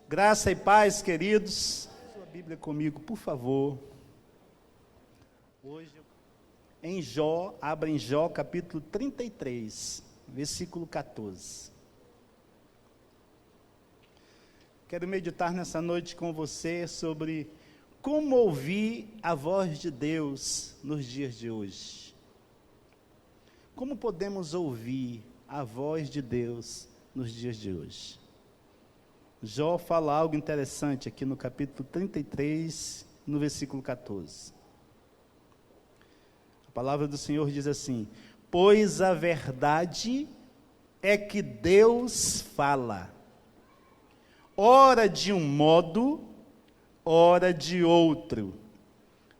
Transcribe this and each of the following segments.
Graça e paz, queridos. Sua Bíblia comigo, por favor. Hoje, em Jó, abra em Jó, capítulo 33, versículo 14. Quero meditar nessa noite com você sobre como ouvir a voz de Deus nos dias de hoje. Como podemos ouvir a voz de Deus nos dias de hoje? Jó fala algo interessante aqui no capítulo 33, no versículo 14. A palavra do Senhor diz assim: pois a verdade é que Deus fala, ora de um modo, ora de outro,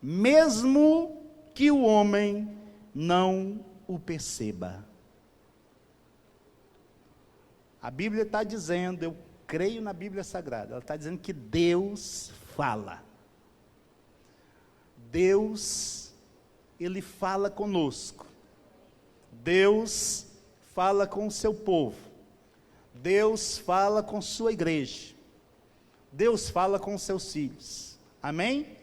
mesmo que o homem não o perceba. A Bíblia está dizendo, eu creio na Bíblia Sagrada, ela está dizendo que Deus fala. Deus, Ele fala conosco. Deus fala com o seu povo. Deus fala com sua igreja. Deus fala com os seus filhos. Amém?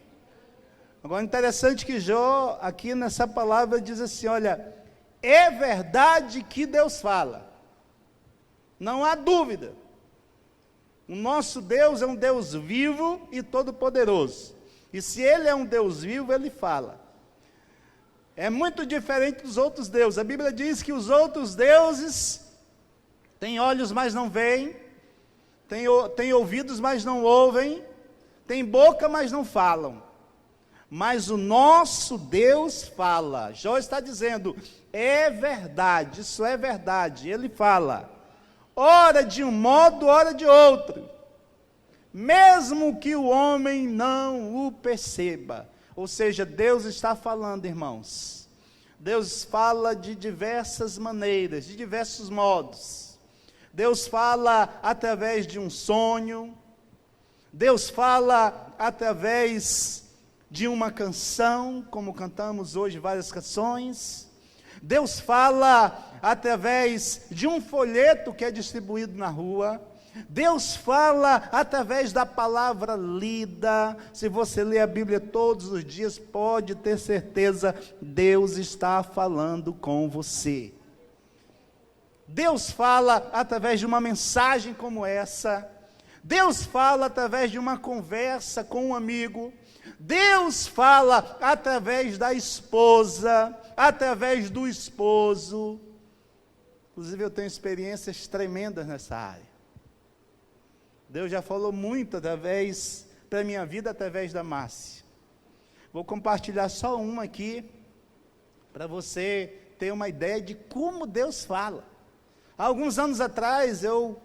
Agora, interessante que Jó, aqui nessa palavra, diz assim, olha, é verdade que Deus fala. Não há dúvida. O nosso Deus é um Deus vivo e todo-poderoso. E se Ele é um Deus vivo, Ele fala. É muito diferente dos outros deuses. A Bíblia diz que os outros deuses têm olhos, mas não veem, têm ouvidos, mas não ouvem, têm boca, mas não falam. Mas o nosso Deus fala. Jó está dizendo, é verdade, isso é verdade. Ele fala. Ora de um modo, ora de outro, mesmo que o homem não o perceba. Ou seja, Deus está falando, irmãos. Deus fala de diversas maneiras, de diversos modos. Deus fala através de um sonho. Deus fala através de uma canção, como cantamos hoje várias canções. Deus fala através de um folheto que é distribuído na rua. Deus fala através da palavra lida. Se você lê a Bíblia todos os dias, pode ter certeza, Deus está falando com você. Deus fala através de uma mensagem como essa. Deus fala através de uma conversa com um amigo. Deus fala através da esposa, através do esposo. Inclusive eu tenho experiências tremendas nessa área. Deus já falou muito através, para a minha vida, através da Márcia. Vou compartilhar só uma aqui, para você ter uma ideia de como Deus fala. Há alguns anos atrás, eu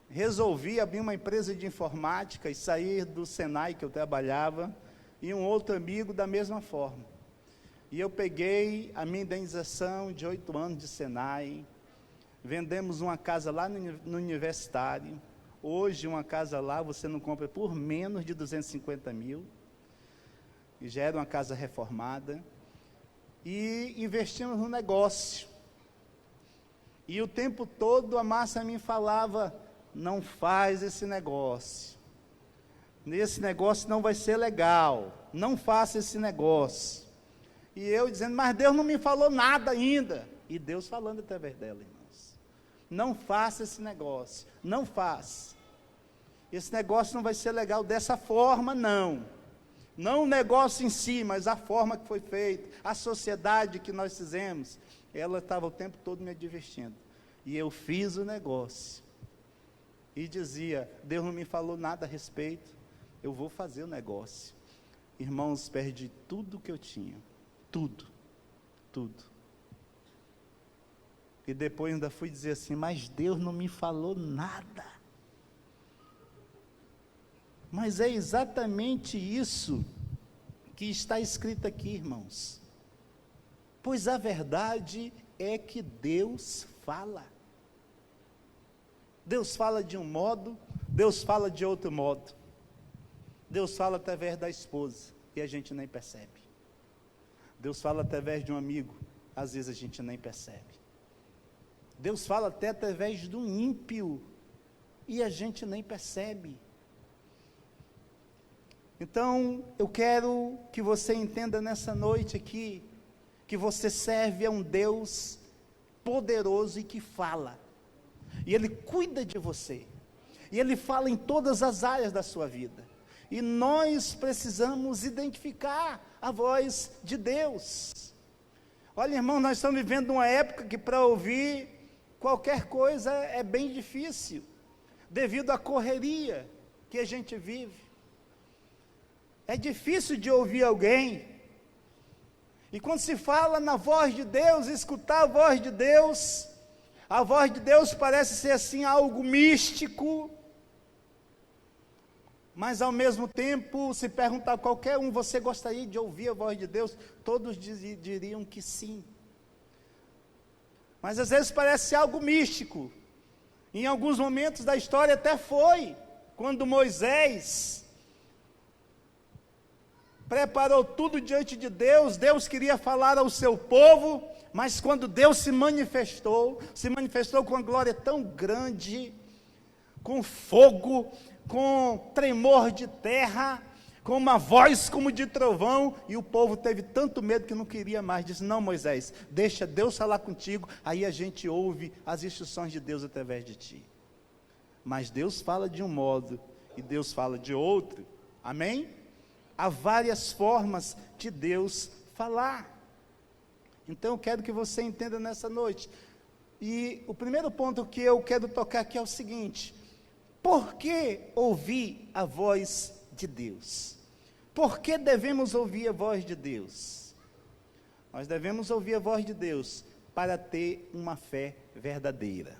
resolvi abrir uma empresa de informática e sair do Senai que eu trabalhava, e um outro amigo da mesma forma. E eu peguei a minha indenização de 8 anos de Senai, vendemos uma casa lá no Universitário. Hoje uma casa lá você não compra por menos de 250 mil, e já era uma casa reformada, e investimos no negócio. E o tempo todo a Márcia me falava, não faz esse negócio não vai ser legal, não faça esse negócio. E eu dizendo, mas Deus não me falou nada ainda. E Deus falando através dela, irmãos. Não faça esse negócio, não faça. Esse negócio não vai ser legal dessa forma, não. Não o negócio em si, mas a forma que foi feito, a sociedade que nós fizemos. Ela estava o tempo todo me advertindo. E eu fiz o negócio. E dizia, Deus não me falou nada a respeito, eu vou fazer o negócio. Irmãos, perdi tudo que eu tinha. Tudo. E depois ainda fui dizer assim, mas Deus não me falou nada. Mas é exatamente isso que está escrito aqui, irmãos. Pois a verdade é que Deus fala. Deus fala de um modo, Deus fala de outro modo. Deus fala através da esposa, e a gente nem percebe. Deus fala através de um amigo, às vezes a gente nem percebe. Deus fala até através do ímpio, e a gente nem percebe. Então, eu quero que você entenda nessa noite aqui, que você serve a um Deus poderoso e que fala. E Ele cuida de você. E Ele fala em todas as áreas da sua vida. E nós precisamos identificar a voz de Deus. Olha, irmão, nós estamos vivendo uma época que para ouvir qualquer coisa é bem difícil, devido à correria que a gente vive. É difícil de ouvir alguém. E quando se fala na voz de Deus, escutar a voz de Deus parece ser assim algo místico. Mas ao mesmo tempo, se perguntar a qualquer um, você gostaria de ouvir a voz de Deus? Todos diriam que sim. Mas às vezes parece algo místico. Em alguns momentos da história até foi, quando Moisés preparou tudo diante de Deus, Deus queria falar ao seu povo, mas quando Deus se manifestou com uma glória tão grande, com fogo, com tremor de terra, com uma voz como de trovão, e o povo teve tanto medo que não queria mais. Disse: não, Moisés, deixa Deus falar contigo, aí a gente ouve as instruções de Deus através de ti. Mas Deus fala de um modo, e Deus fala de outro, amém? Há várias formas de Deus falar. Então eu quero que você entenda nessa noite. E o primeiro ponto que eu quero tocar aqui é o seguinte: por que ouvir a voz de Deus? Por que devemos ouvir a voz de Deus? Nós devemos ouvir a voz de Deus para ter uma fé verdadeira.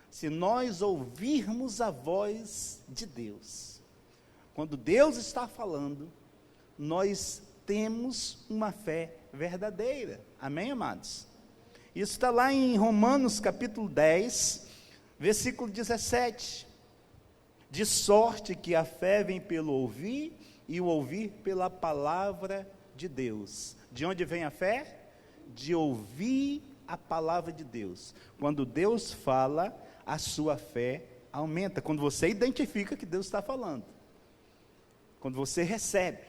Se nós ouvirmos a voz de Deus, quando Deus está falando, nós temos uma fé verdadeira. Amém, amados? Isso está lá em Romanos capítulo 10, versículo 17. De sorte que a fé vem pelo ouvir, e o ouvir pela palavra de Deus. De onde vem a fé? De ouvir a palavra de Deus. Quando Deus fala, a sua fé aumenta. Quando você identifica que Deus está falando. Quando você recebe.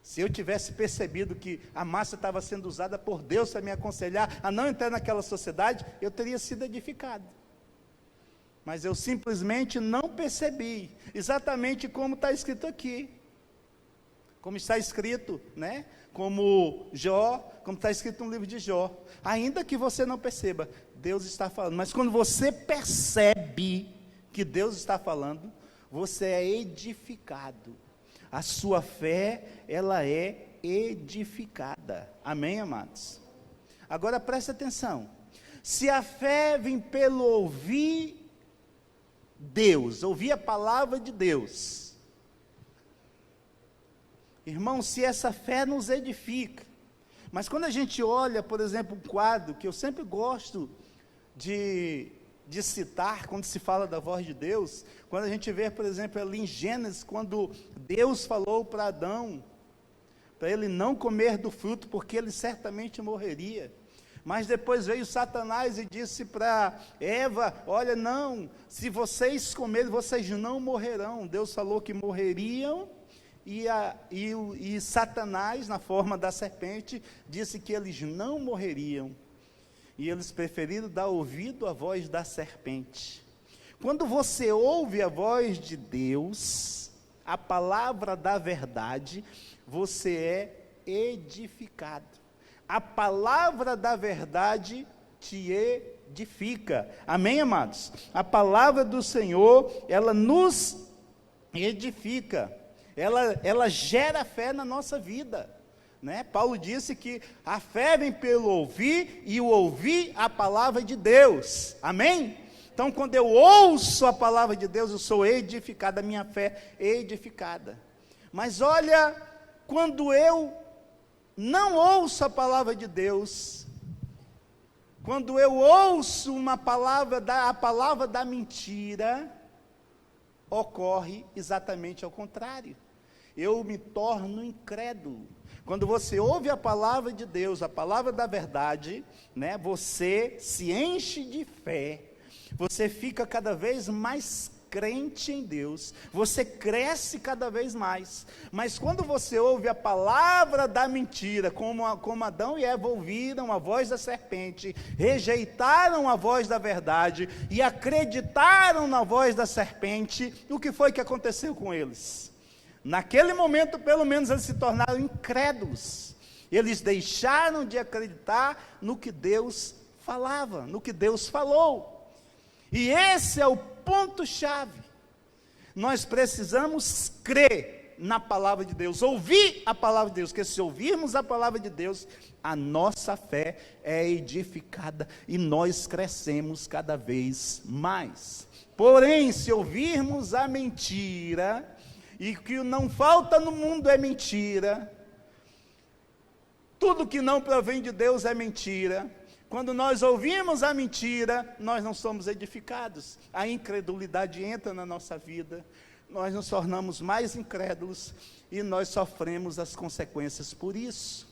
Se eu tivesse percebido que a massa estava sendo usada por Deus para me aconselhar a não entrar naquela sociedade, eu teria sido edificado. Mas eu simplesmente não percebi, exatamente como está escrito aqui. Como está escrito, né? Como está escrito no livro de Jó. Ainda que você não perceba, Deus está falando. Mas quando você percebe que Deus está falando, você é edificado. A sua fé, ela é edificada. Amém, amados? Agora preste atenção. Se a fé vem pelo ouvir Deus, ouvir a palavra de Deus, irmão, se essa fé nos edifica, mas quando a gente olha, por exemplo, um quadro que eu sempre gosto de citar, quando se fala da voz de Deus, quando a gente vê, por exemplo, ali em Gênesis, quando Deus falou para Adão, para ele não comer do fruto, porque ele certamente morreria, mas depois veio Satanás e disse para Eva: olha, não, se vocês comerem, vocês não morrerão. Deus falou que morreriam, e Satanás, na forma da serpente, disse que eles não morreriam, e eles preferiram dar ouvido à voz da serpente. Quando você ouve a voz de Deus, a palavra da verdade, você é edificado. A palavra da verdade te edifica. Amém, amados? A palavra do Senhor, ela nos edifica. Ela gera fé na nossa vida. Né? Paulo disse que a fé vem pelo ouvir, e o ouvir a palavra de Deus. Amém? Então, quando eu ouço a palavra de Deus, eu sou edificado, a minha fé é edificada. Mas olha, quando eu não ouço a palavra de Deus, quando eu ouço a palavra da mentira, ocorre exatamente ao contrário. Eu me torno incrédulo. Quando você ouve a palavra de Deus, a palavra da verdade, você se enche de fé, você fica cada vez mais crente em Deus, você cresce cada vez mais. Mas quando você ouve a palavra da mentira, como Adão e Eva ouviram a voz da serpente, rejeitaram a voz da verdade e acreditaram na voz da serpente, o que foi que aconteceu com eles? Naquele momento, pelo menos, eles se tornaram incrédulos. Eles deixaram de acreditar no que Deus falava, no que Deus falou. E esse é o ponto-chave. Nós precisamos crer na palavra de Deus, ouvir a palavra de Deus, porque se ouvirmos a palavra de Deus, a nossa fé é edificada e nós crescemos cada vez mais. Porém, se ouvirmos a mentira, e que não falta no mundo é mentira, tudo que não provém de Deus é mentira. Quando nós ouvimos a mentira, nós não somos edificados. A incredulidade entra na nossa vida, nós nos tornamos mais incrédulos e nós sofremos as consequências por isso.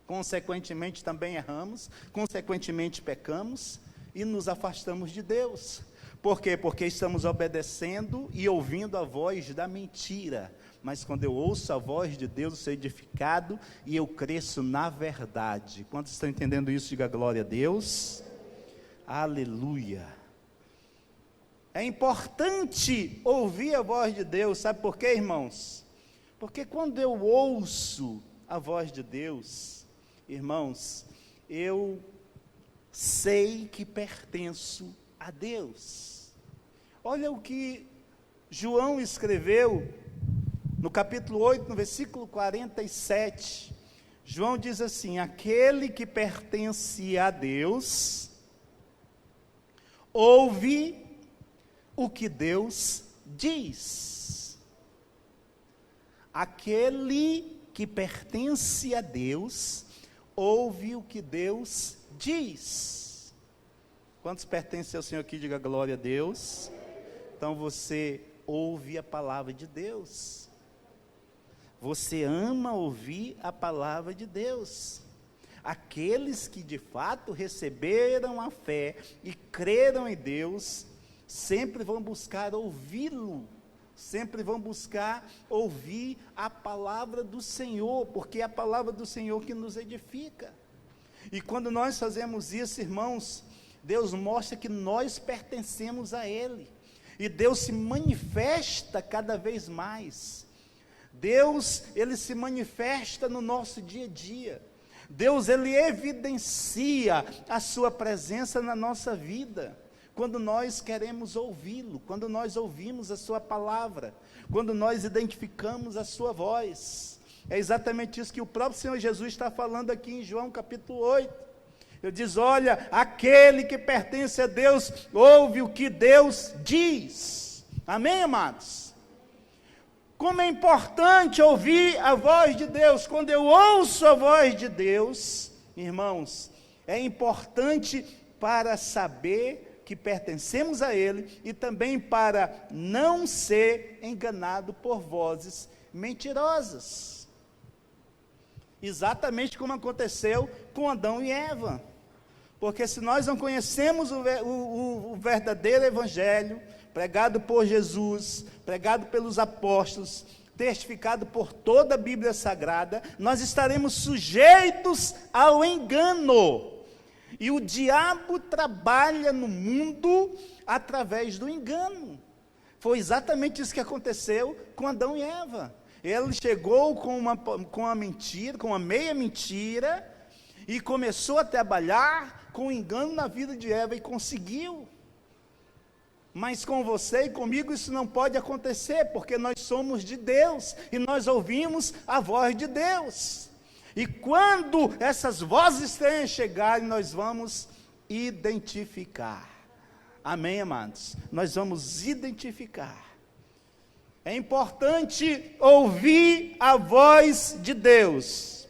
Consequentemente também erramos, consequentemente pecamos e nos afastamos de Deus. Por quê? Porque estamos obedecendo e ouvindo a voz da mentira. Mas quando eu ouço a voz de Deus, eu sou edificado e eu cresço na verdade. Quantos estão entendendo isso? Diga glória a Deus. Aleluia. É importante ouvir a voz de Deus, sabe por quê, irmãos? Porque quando eu ouço a voz de Deus, irmãos, eu sei que pertenço a Deus. Olha o que João escreveu no capítulo 8, no versículo 47. João diz assim: aquele que pertence a Deus, ouve o que Deus diz. Aquele que pertence a Deus, ouve o que Deus diz. Quantos pertencem ao Senhor aqui? Diga glória a Deus. Então você ouve a palavra de Deus. Você ama ouvir a palavra de Deus. Aqueles que de fato receberam a fé e creram em Deus, sempre vão buscar ouvi-lo. Sempre vão buscar ouvir a palavra do Senhor, porque é a palavra do Senhor que nos edifica. E quando nós fazemos isso, irmãos, Deus mostra que nós pertencemos a Ele. E Deus se manifesta cada vez mais. Deus, Ele se manifesta no nosso dia a dia. Deus, Ele evidencia a sua presença na nossa vida. Quando nós queremos ouvi-lo, quando nós ouvimos a sua palavra, quando nós identificamos a sua voz. É exatamente isso que o próprio Senhor Jesus está falando aqui em João capítulo 8. Ele diz: olha, aquele que pertence a Deus, ouve o que Deus diz. Amém, amados? Como é importante ouvir a voz de Deus. Quando eu ouço a voz de Deus, irmãos, é importante para saber que pertencemos a Ele e também para não ser enganado por vozes mentirosas. Exatamente como aconteceu com Adão e Eva. Porque se nós não conhecemos o verdadeiro evangelho, pregado por Jesus, pregado pelos apóstolos, testificado por toda a Bíblia Sagrada, nós estaremos sujeitos ao engano. E o diabo trabalha no mundo através do engano. Foi exatamente isso que aconteceu com Adão e Eva. Ele chegou com uma mentira, com uma meia mentira, e começou a trabalhar com engano na vida de Eva, e conseguiu. Mas com você e comigo isso não pode acontecer, porque nós somos de Deus, e nós ouvimos a voz de Deus. E quando essas vozes estranhas chegarem, nós vamos identificar. Amém, amados? Nós vamos identificar. É importante ouvir a voz de Deus.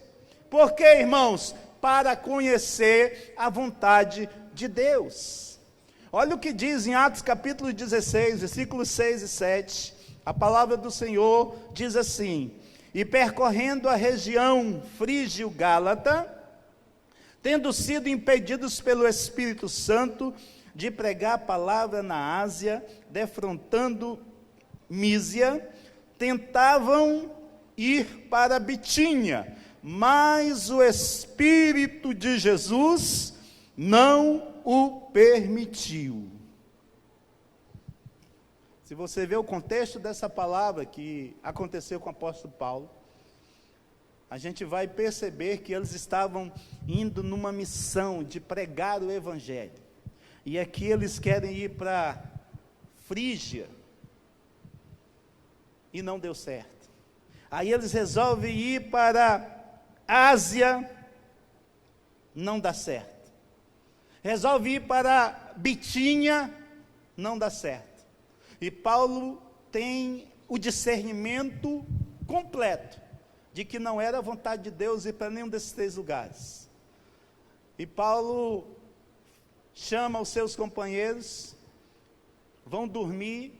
Por quê, irmãos? Para conhecer a vontade de Deus. Olha o que diz em Atos capítulo 16, versículos 6 e 7. A palavra do Senhor diz assim: e percorrendo a região frígio-gálata, tendo sido impedidos pelo Espírito Santo de pregar a palavra na Ásia, defrontando Mísia, tentavam ir para Bitínia, mas o Espírito de Jesus não o permitiu. Se você vê o contexto dessa palavra que aconteceu com o apóstolo Paulo, a gente vai perceber que eles estavam indo numa missão de pregar o Evangelho. E aqui eles querem ir para Frígia, e não deu certo. Aí eles resolvem ir para Ásia, não dá certo. Resolve ir para Bitínia, não dá certo. E Paulo tem o discernimento completo de que não era a vontade de Deus ir para nenhum desses 3 lugares. E Paulo chama os seus companheiros, vão dormir,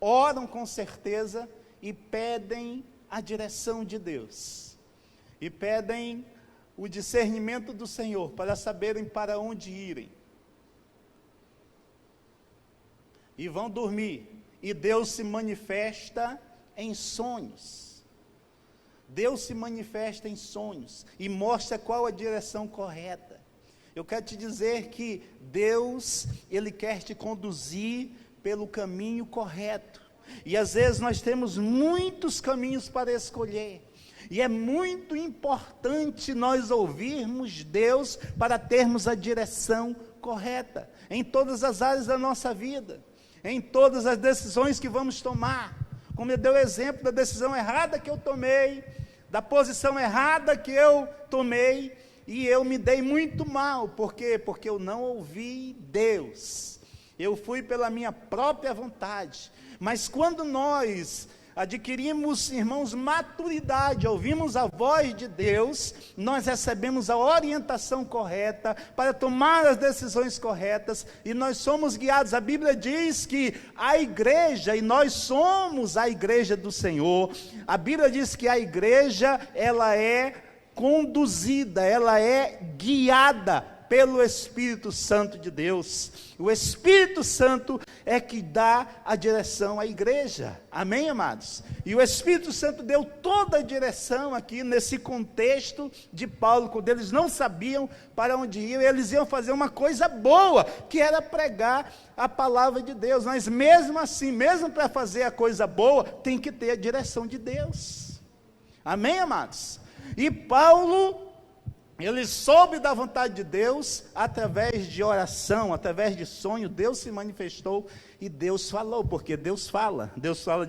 oram com certeza e pedem a direção de Deus. E pedem o discernimento do Senhor para saberem para onde irem. E vão dormir, e Deus se manifesta em sonhos. Deus se manifesta em sonhos e mostra qual a direção correta. Eu quero te dizer que Deus, Ele quer te conduzir pelo caminho correto. E às vezes nós temos muitos caminhos para escolher. E é muito importante nós ouvirmos Deus para termos a direção correta em todas as áreas da nossa vida, em todas as decisões que vamos tomar. Como eu dei o exemplo da decisão errada que eu tomei, da posição errada que eu tomei, e eu me dei muito mal. Por quê? Porque eu não ouvi Deus. Eu fui pela minha própria vontade. Mas quando nós adquirimos, irmãos, maturidade, ouvimos a voz de Deus, nós recebemos a orientação correta para tomar as decisões corretas, e nós somos guiados. A Bíblia diz que a igreja, e nós somos a igreja do Senhor, a Bíblia diz que a igreja, ela é conduzida, ela é guiada pelo Espírito Santo de Deus. O Espírito Santo é que dá a direção à igreja, amém, amados? E o Espírito Santo deu toda a direção aqui, nesse contexto de Paulo, quando eles não sabiam para onde iam, eles iam fazer uma coisa boa, que era pregar a palavra de Deus, mas mesmo assim, mesmo para fazer a coisa boa, tem que ter a direção de Deus, amém, amados? E Paulo, ele soube da vontade de Deus, através de oração, através de sonho, Deus se manifestou e Deus falou, porque Deus fala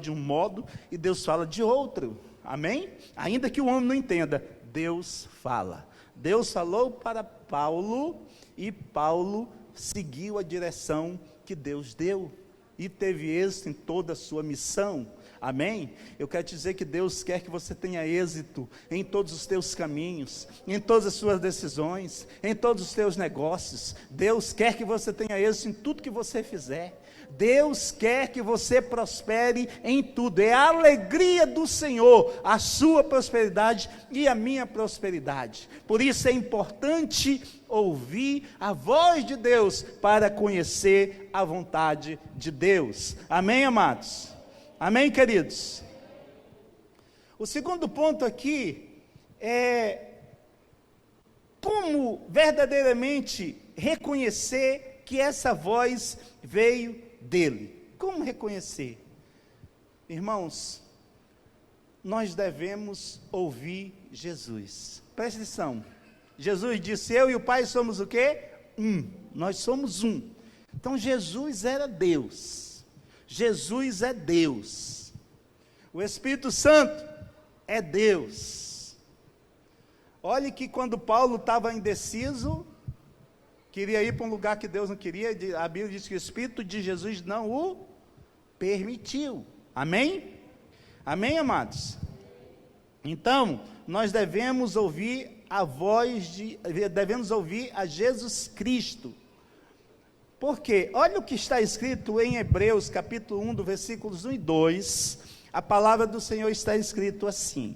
de um modo e Deus fala de outro, amém? Ainda que o homem não entenda, Deus fala. Deus falou para Paulo, e Paulo seguiu a direção que Deus deu, e teve êxito em toda a sua missão. Amém? Eu quero te dizer que Deus quer que você tenha êxito em todos os teus caminhos, em todas as suas decisões, em todos os teus negócios. Deus quer que você tenha êxito em tudo que você fizer. Deus quer que você prospere em tudo. É a alegria do Senhor, a sua prosperidade e a minha prosperidade. Por isso é importante ouvir a voz de Deus para conhecer a vontade de Deus. Amém, amados? Amém, queridos? O segundo ponto aqui é como verdadeiramente reconhecer que essa voz veio dele. Como reconhecer? Irmãos, nós devemos ouvir Jesus. Presta atenção. Jesus disse: eu e o Pai somos o quê? Um. Nós somos um. Então Jesus era Deus. Jesus é Deus, o Espírito Santo é Deus. Olhe que quando Paulo estava indeciso, queria ir para um lugar que Deus não queria, a Bíblia diz que o Espírito de Jesus não o permitiu, amém? Amém, amados? Então, nós devemos ouvir a voz devemos ouvir a Jesus Cristo. Porque, olha o que está escrito em Hebreus, capítulo 1, do versículos 1 e 2, a palavra do Senhor está escrito assim: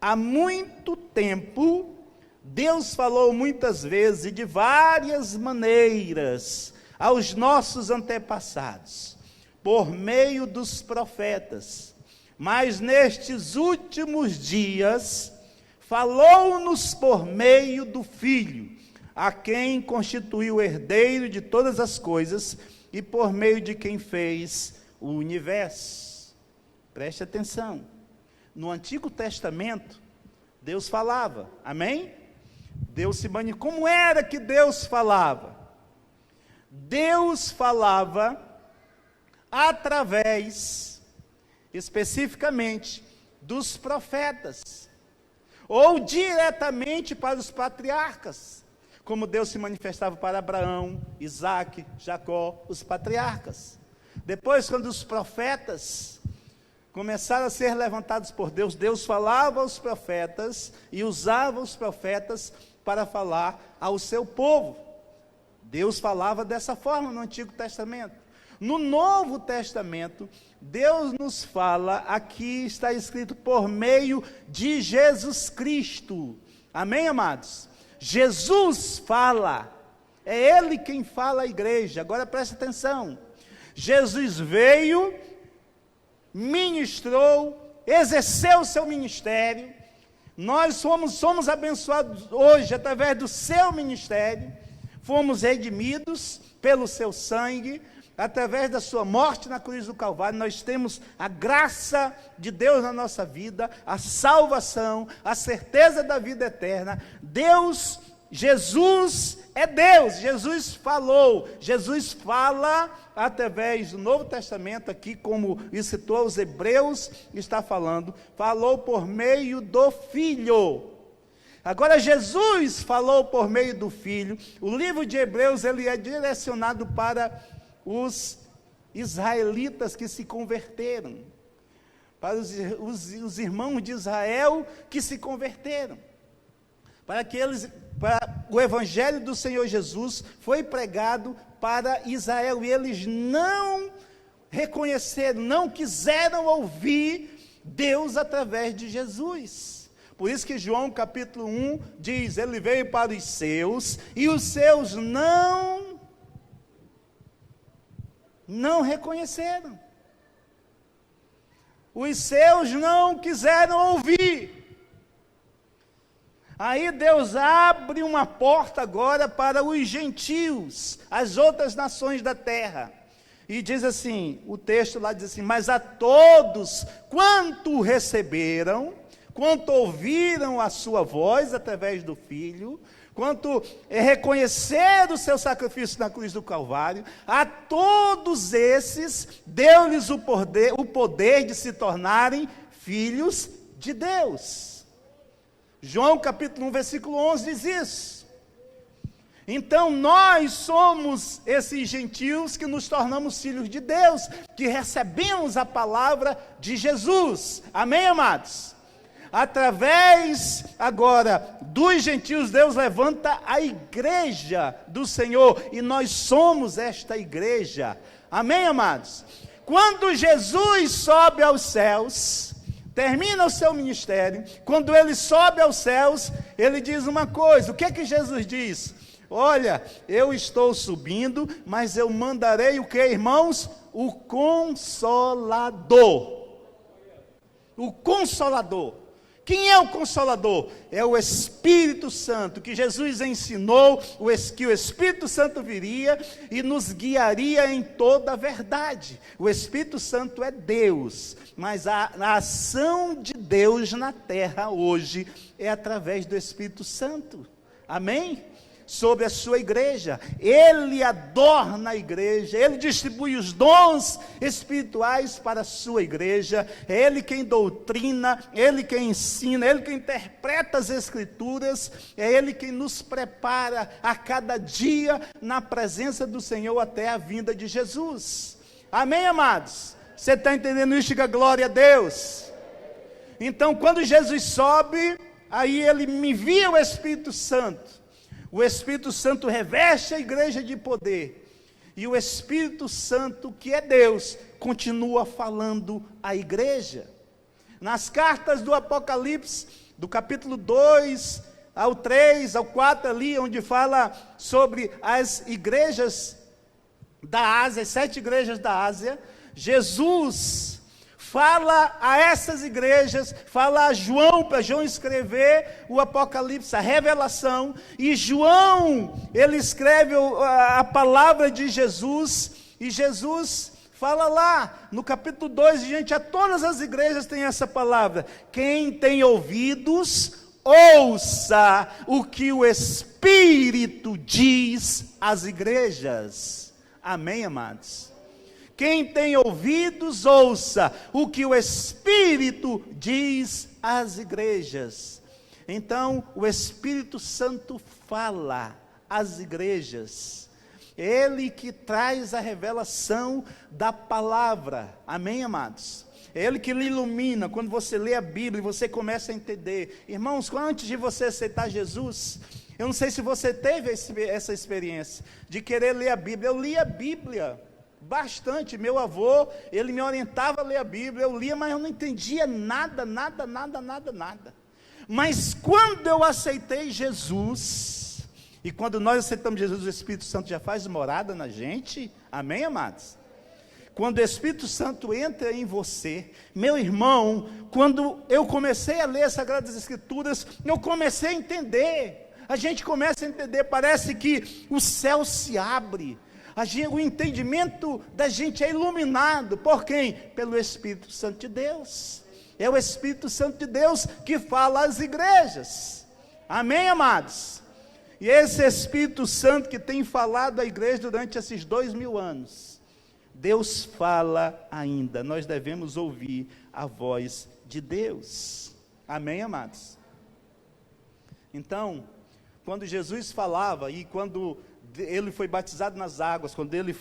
há muito tempo, Deus falou muitas vezes e de várias maneiras aos nossos antepassados, por meio dos profetas, mas nestes últimos dias, falou-nos por meio do Filho, a quem constituiu o herdeiro de todas as coisas, e por meio de quem fez o universo. Preste atenção, no Antigo Testamento, Deus falava, amém? Deus se manifestava. Como era que Deus falava? Deus falava através, especificamente, dos profetas, ou diretamente para os patriarcas, como Deus se manifestava para Abraão, Isaque, Jacó, os patriarcas. Depois, quando os profetas começaram a ser levantados por Deus, Deus falava aos profetas e usava os profetas para falar ao seu povo. Deus falava dessa forma no Antigo Testamento. No Novo Testamento, Deus nos fala, aqui está escrito, por meio de Jesus Cristo. Amém, amados? Jesus fala, é Ele quem fala à igreja. Agora presta atenção, Jesus veio, ministrou, exerceu o seu ministério, nós somos abençoados hoje através do seu ministério, fomos redimidos pelo seu sangue, através da sua morte na cruz do Calvário, nós temos a graça de Deus na nossa vida, a salvação, a certeza da vida eterna. Deus, Jesus é Deus, Jesus falou, Jesus fala através do Novo Testamento, aqui como citou os Hebreus, está falando, falou por meio do Filho. Agora Jesus falou por meio do Filho. O livro de Hebreus, ele é direcionado para os israelitas que se converteram, para os irmãos de Israel que se converteram, para o evangelho do Senhor Jesus foi pregado para Israel, e eles não reconheceram, não quiseram ouvir Deus através de Jesus. Por isso que João capítulo 1 diz, ele veio para os seus, e os seus não reconheceram. Os seus não quiseram ouvir. Aí Deus abre uma porta agora para os gentios, as outras nações da terra. E diz assim, o texto lá diz assim, mas a todos quanto receberam, quanto ouviram a sua voz através do Filho, quanto reconheceram o seu sacrifício na cruz do Calvário, a todos esses deu-lhes o poder de se tornarem filhos de Deus. João capítulo 1, versículo 11 diz isso. Então nós somos esses gentios que nos tornamos filhos de Deus, que recebemos a palavra de Jesus. Amém, amados? Através agora dos gentios, Deus levanta a igreja do Senhor, e nós somos esta igreja. Amém, amados? Quando Jesus sobe aos céus, termina o seu ministério, quando ele sobe aos céus, ele diz uma coisa. O que é que Jesus diz? Olha, eu estou subindo, mas eu mandarei o que, irmãos? O Consolador. O Consolador. Quem é o Consolador? É o Espírito Santo, que Jesus ensinou, que o Espírito Santo viria e nos guiaria em toda a verdade. O Espírito Santo é Deus, mas a ação de Deus na terra hoje é através do Espírito Santo. Amém? Sobre a sua igreja, ele adorna a igreja, ele distribui os dons espirituais para a sua igreja, é ele quem doutrina, ele quem ensina, ele quem interpreta as escrituras, é ele quem nos prepara a cada dia na presença do Senhor até a vinda de Jesus. Amém, amados? Você está entendendo isso? Diga glória a Deus. Então, quando Jesus sobe, aí ele me envia o Espírito Santo. O Espírito Santo reveste a igreja de poder, e o Espírito Santo, que é Deus, continua falando à igreja. Nas cartas do Apocalipse, do capítulo 2 ao 3, ao 4 ali, onde fala sobre as igrejas da Ásia, as 7 igrejas da Ásia, Jesus fala a essas igrejas, fala a João, para João escrever o Apocalipse, a revelação, e João, ele escreve a palavra de Jesus, e Jesus fala lá, no capítulo 2, gente, a todas as igrejas tem essa palavra: quem tem ouvidos, ouça o que o Espírito diz às igrejas. Amém, amados? Quem tem ouvidos, ouça o que o Espírito diz às igrejas. Então, o Espírito Santo fala às igrejas. Ele que traz a revelação da palavra. Amém, amados? É Ele que lhe ilumina. Quando você lê a Bíblia, você começa a entender. Irmãos, antes de você aceitar Jesus, eu não sei se você teve essa experiência de querer ler a Bíblia. Eu li a Bíblia bastante. Meu avô, ele me orientava a ler a Bíblia. Eu lia, mas eu não entendia nada. Mas quando eu aceitei Jesus, e quando nós aceitamos Jesus, o Espírito Santo já faz morada na gente. Amém, amados? Quando o Espírito Santo entra em você, meu irmão, quando eu comecei a ler as Sagradas Escrituras, eu comecei a entender. A gente começa a entender, parece que o céu se abre. O entendimento da gente é iluminado. Por quem? Pelo Espírito Santo de Deus. É o Espírito Santo de Deus que fala às igrejas. Amém, amados? E esse Espírito Santo que tem falado à igreja durante esses 2000 anos, Deus fala ainda. Nós devemos ouvir a voz de Deus. Amém, amados? Então, quando Jesus falava, e quando ele foi batizado nas águas, quando ele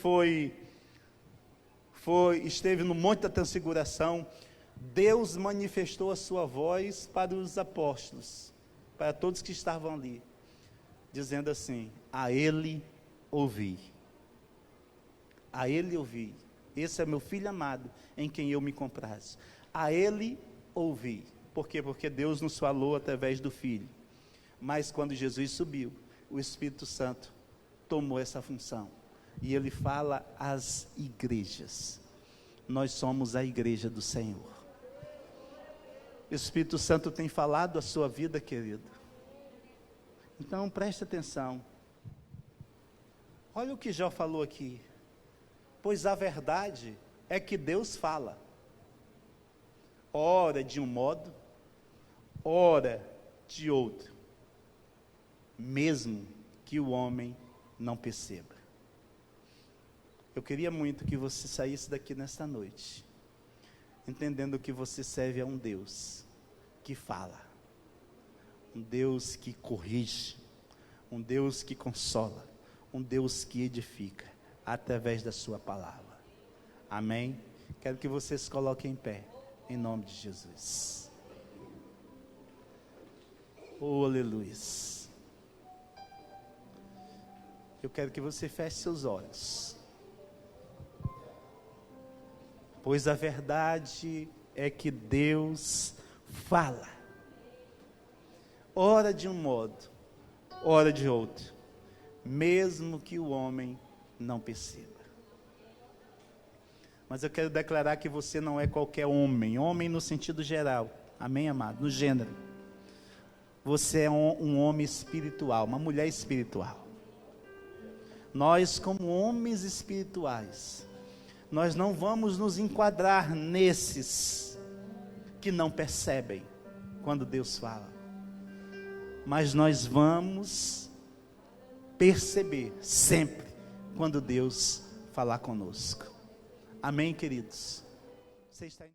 esteve no Monte da Transfiguração, Deus manifestou a sua voz para os apóstolos, para todos que estavam ali, dizendo assim: a ele ouvi, a ele ouvi, esse é meu filho amado, em quem eu me comprazo, a ele ouvi. Por quê? Porque Deus nos falou através do Filho, mas quando Jesus subiu, o Espírito Santo tomou essa função, e ele fala às igrejas. Nós somos a igreja do Senhor. O Espírito Santo tem falado a sua vida, querido. Então preste atenção. Olha o que Jó falou aqui. Pois a verdade é que Deus fala, ora de um modo, ora de outro, mesmo que o homem não perceba. Eu queria muito que você saísse daqui nesta noite, entendendo que você serve a um Deus que fala, um Deus que corrige, um Deus que consola, um Deus que edifica, através da sua palavra. Amém? Quero que você se coloque em pé, em nome de Jesus. Oh, aleluia. Eu quero que você feche seus olhos. Pois a verdade é que Deus fala, ora de um modo, ora de outro, mesmo que o homem não perceba. Mas eu quero declarar que você não é qualquer homem, homem no sentido geral, amém, amado? No gênero. Você é um homem espiritual, uma mulher espiritual. Nós, como homens espirituais, nós não vamos nos enquadrar nesses que não percebem quando Deus fala, mas nós vamos perceber sempre quando Deus falar conosco. Amém, queridos? Você está